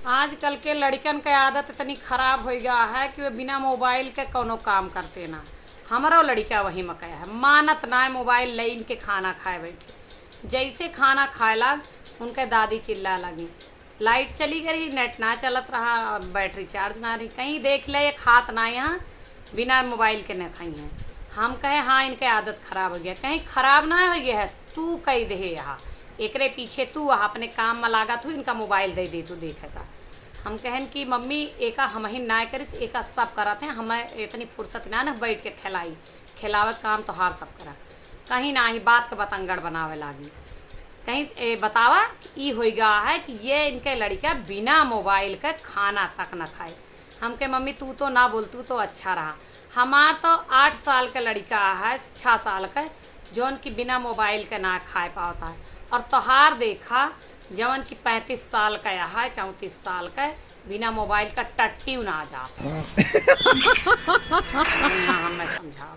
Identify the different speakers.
Speaker 1: आजकल के लड़कन के आदत इतनी खराब हो गया है कि वे बिना मोबाइल के कोनो काम करते ना। हमारो लड़का वही में कहा है, मानत ना है मोबाइल लेन के खाना खाए बैठे। जैसे खाना खाए लग उनके दादी चिल्ला लगी, लाइट चली गई, नेट ना चलत रहा, बैटरी चार्ज ना रही, कहीं देख ले ये खात ना यहाँ बिना मोबाइल के न खाई हैं। हम कहे हाँ इनके आदत खराब हो गया, कहीं खराब ना हो गया है, तू कही दे यहाँ एकरे पीछे तू अपने काम में लागा तू इनका मोबाइल दे दे तू देखेगा। हम कहन कि मम्मी एका हम ही ना करी एका सब कराते हैं, हमें इतनी फुर्सत ना ना बैठ के खिलावे काम तो हार सब करा। कहीं ना ही बात का बतंगड़ बनावे लागी, कहीं बतावा कि हो गया है कि ये इनके लड़का बिना मोबाइल के खाना तक न खाए। हम के मम्मी तू तो ना बोल, तू तो अच्छा रहा। हमार तो 8 साल का लड़का है, 6 साल का, जौन की बिना मोबाइल के ना खाए पाता है। और त्योहार देखा जवन की 35 साल का है, 34 साल का, बिना मोबाइल का टट्टी ना जाता। हमें समझा